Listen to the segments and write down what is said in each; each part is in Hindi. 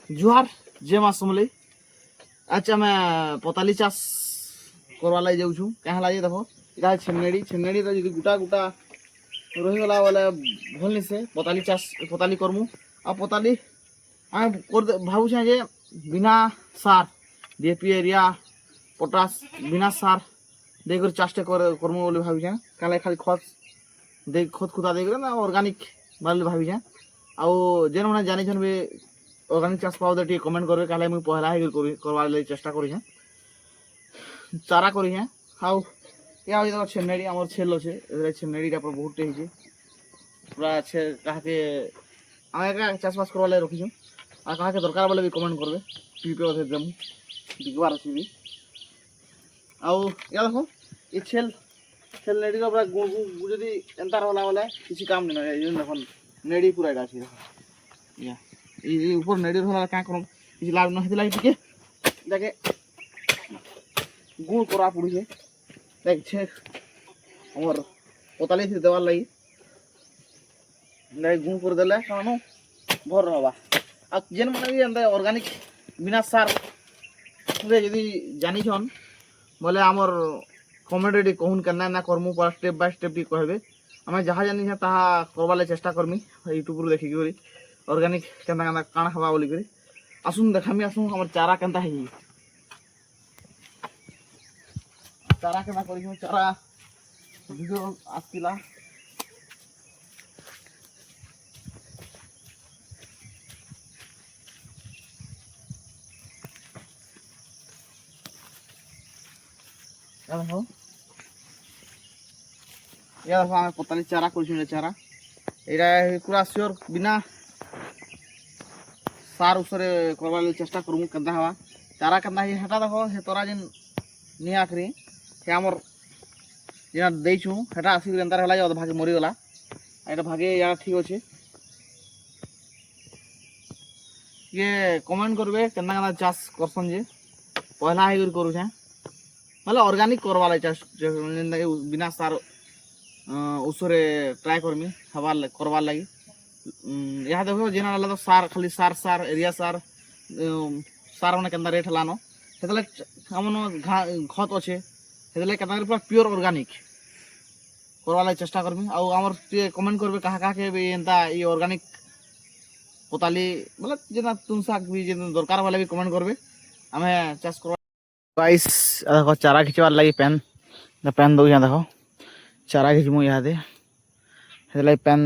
जुहार जे मास समले अच्छा मैं पताली चाष करवा लगे जाऊँ क्या लगे देख इटा छेनेड़ी छेनेड़ी जी गुटा गुटा रहीगला बोले भल से पताली चाष पताली करमु आ पताली आम भावुछे जे बिना सार डीएपी एरिया पोटास बिना सार देकर चाषटे करमु बोली भावुछे क्या खाली खत दे खत खुदा देकर ना ऑर्गेनिक बोली भावुछे आउ जेन मैंने जानी भी ऑर्गेनिक चाष पाओ टे कमेंट करेंगे क्या मुझे पहला ही करवार लगे चेष्टा करें चारा करें आउ या देखो छेनेड़ी आम छेल अच्छे छेनेड़ीटा बहुत टे पूरा कहे आम चाषबास करवा लगे रखीचु आ कहा दरकार बोले भी कमेंट करेंगे पीपे अधे देमु बिकबार अच्छी भी आउ या देखो ये छेल छेल नेड़ी पूरा गुड़ जी एंता रहा बोले किसी काम नहीं देख नेड़ी पूरा यहाँ अच्छी देख या ऊपर नेड़ी रहा क्या करम किसी लाभ नहीं टे देखे गुड़ करा पड़े देख छे आमर पताली थी देवार लगी गुड़ कर देले कौन भर रहा आ जेन मैंने भी एंता ऑर्गेनिक बिना सार जी जानीछन बोले आमर कमेंट कहून के करमु पूरा स्टेप बाय स्टेप टी कहबे आम जहाँ जानी ताहा करवार चेष्टा करमी यूट्यूब देखिक ऑर्गेनिक केन्ता केन्ता काण हवा बोलिक आसुन देखामी आसुन आम चारा केन्ता है चारा केन्ता कर चारा भिडियो आसला देखो आम पताली चारा कर चारा यहाँ पूरा सियोर बिना सार उसरे करवार चेष्टा करमु केन्ता हवा चारा केन्ता हेटा देखो हे तोरा जेन नहीं आखरी हे आमर जेना देचु हेटा आसिक एंता रहला अध भागे मरीगला एटा भागे या ठीक अच्छे ये कमेंट करबे केन्ता केन्ता चाष करसन जे पहला ही करूछे मतलब ऑर्गेनिक करवार चाष बिना सार उसरे ट्राए करमी हवा करवार लगी यहाँ देखो जेना तो सार खाली सार सार एरिया सार सार मैंने केन्ता रेट हलानो हेतले हमन खत अच्छे हेतले केन्ता पूरा प्योर ऑर्गेनिक करवार चेष्टा करमी आउ आमर टे कमेंट करबे कहा कहा के एंता ये ऑर्गेनिक पताली मतलब जेना तुम साग भी जे दरकार वाले भी कमेंट करबे आमे चाष करवा गाइस देखो चारा खिचवार लगी पेन पेन दो देखो चारा खिचमु इहादे हेतले पेन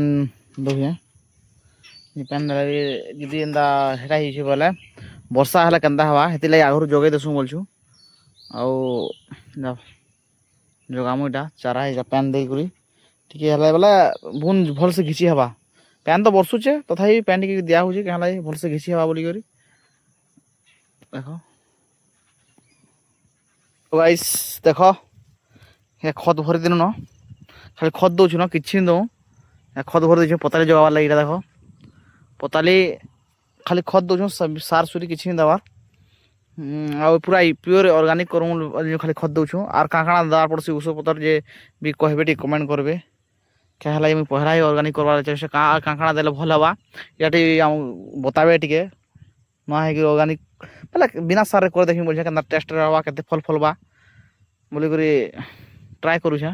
दो पेन जी एंता हेटा ही बोले वर्षा हेल्ला केन्ता हवा हेती आगु जगे देसु बोलछु आउ जगामु इटा चारा इटा पेन देकर टे बोले बुन भल से घिची हवा पेन तो बरसुचे तथापि पेन टी दिया हो क्या भल से घिची हवा बोलिक देख गाइस देख ये खत भरी दिन न खाली खत दौचु न कि दो खत भरी दे पताली जगाबार लगे देख पताली खाली खत दौचु सार सुरी किसी देवार आ पूरा प्योर ऑर्गेनिक करमु खाली खत दौचु आर काଣା दार पड़सी ऊस पतर जे भी कहबे टी कमेंट करबे क्या है मुझे पहला ही ऑर्गेनिक करवार चेष्टा काଣା देले भल हवा या बताबे टे ना है कि ऑर्गेनिक मतलब बिना सार कर देखी बोलछे केन्ता टेस्ट रहा केते फल फलबा बोली करी ट्राए करूछे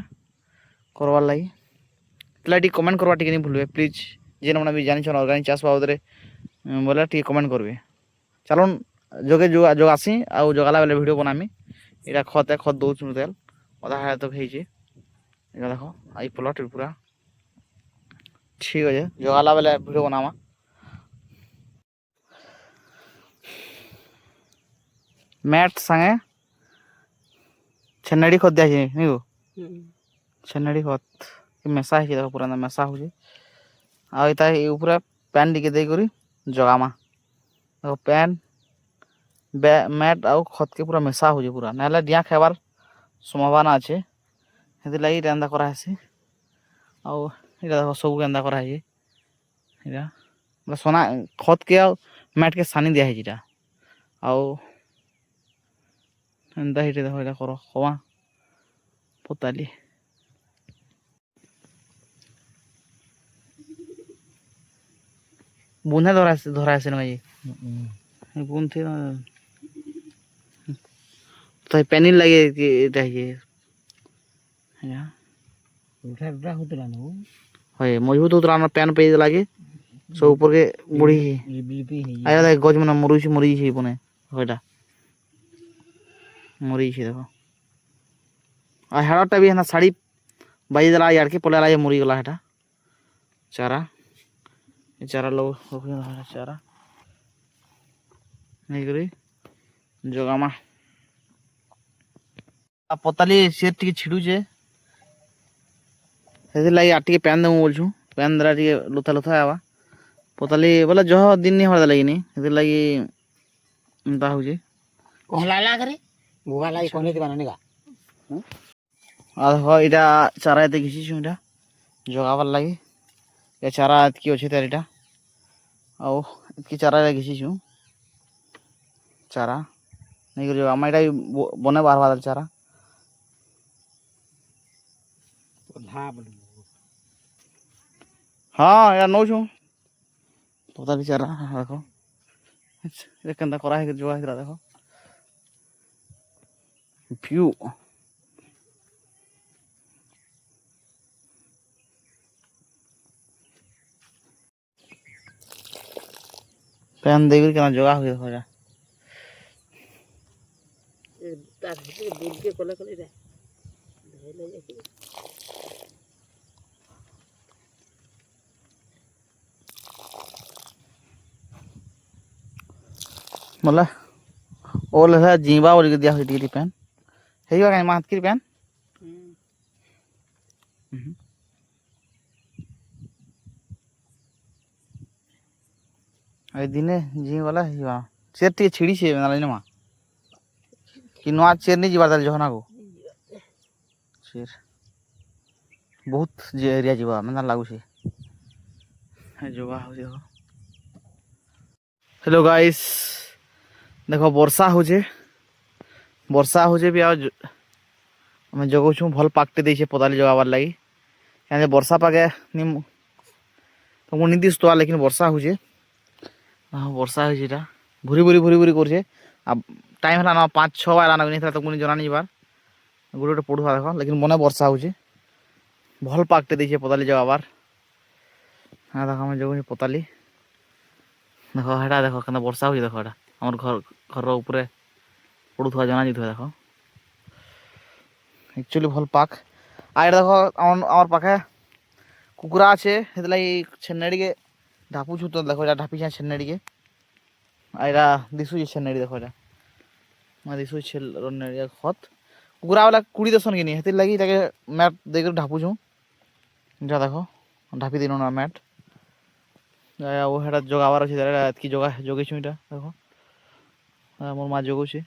करवार लगी तला टी कमेंट करवा टी नहीं भूलबे प्लीज जेन मैंने भी जानी ऑर्गेनिक चाष बाबद बोले टी कमेंट करबे चलन जोगे जोगासी आउ जगाला बेले वीडियो बनामी इटा खत है खत दौचु तेल अधा है तो भेजे देख आई प्लट पूरा ठीक अच्छे जगाला बेले वीडियो बनामा मैट संगे छेनेड़ी खत दिया नहीं गो छेनेड़ी खत मेसा है देखो पूरा मेसा हो आता पूरा पैन टिके देकर जगामा देखो पैन मैट आउ खत के पूरा मेसा हो पूरा ना डिया खाबार संभावना अच्छे हेती लगी एंता करासी आउ देखो सब एंता कराई सोना खत के आ मैट के सानी दिया है आउ एंता ही देखो ये कर खवा पताली बुंदे धरा से नगाई बुन थे तो पेनी लगे कि ये उठा होतला न হয় মজবুত উতরা না প্যান পেয়ে লাগে সব উপরে বুড়ি लिपलिपी है আয়া দেখ গজ মানে মরিছি বনে হয়টা মরিছি দেখো আর হেড়াটা भी है ना साड़ी बाई देला यार के पले ला मरी गला हेटा चारा ये चारा लो चारा नहीं करी जगामा आ पताली से टिके छिड़ुजे हेदि लाई आ टिके पैन देमु बोलछु पैन दरा टिके लुथा लुथा आवा पताली बोले जह दिन नहीं हरदा लागिनी हेदि लागि ता होजे कोहला ला करे बुवा लाई कोने दिबा ननेगा आ देखो इटा चारा एते घिसी छु इटा जगावार लागि ये चारा की अछि तार इटा आओ इतकी चारा घिसी छु चारा नहीं कर आमा इटा बने बाहर बादल चारा धा बोल हाँ यार नौ छु पता भी चारा देखो ये कंदा करा है जो है देखो व्यू पैन देकर केना जगह हो देखो जा तार दूर के कोला कोले रे धैले लेके मतलब ओल है जीवा और दिया हुई टी पैन है यो काई मात की पैन आई दिने जी वाला हिवा चेर टी छिड़ी छे नाले नमा कि नवा चेर नहीं जीवा दल जोना को चेर बहुत जे एरिया जीवा मना लागू छे जोगा हो देखो हेलो गाइस देखो वर्षा हो जे भी आज मैं जगो छु भल पाकते दे छे पदाली जगावार लागि काहे वर्षा पागे निम तो मु निदिस तो लेकिन वर्षा हो जे हां वर्षा हो जेटा भुरी भुरी करछे अब टाइम हला ना 5-6 बार आना नहीं था तो मुनी जना नहीं बार गुडोटे पडुवा देखो लेकिन मने वर्षा हो जे भल पाकते दे छे पदाली जगावार हां देखो मैं जगो पताली देखो हेटा देखो कना वर्षा हो देखो हेटा हमर घर ऊपर पडुवा जना जिथो देखो एक्चुअली भल पाक आइ देखो आमर पाखे कुकुरा আছে হেতলাই छेनेडी के ढापू छु तो देखो जा ढापी छे छेनेडी के आइरा दिसु जे छेनेडी देखो जा मा दिसु छेल रनेडी खत कुकुरा वाला कुड़ी दसन के नहीं हेते लागि ताके मैट देकर ढापू छु जा देखो ढापी दिनो ना मैट आया वो हेडा जोगावार আছে की जोगा जोगे छु इटा देखो मोर मा जोगो छे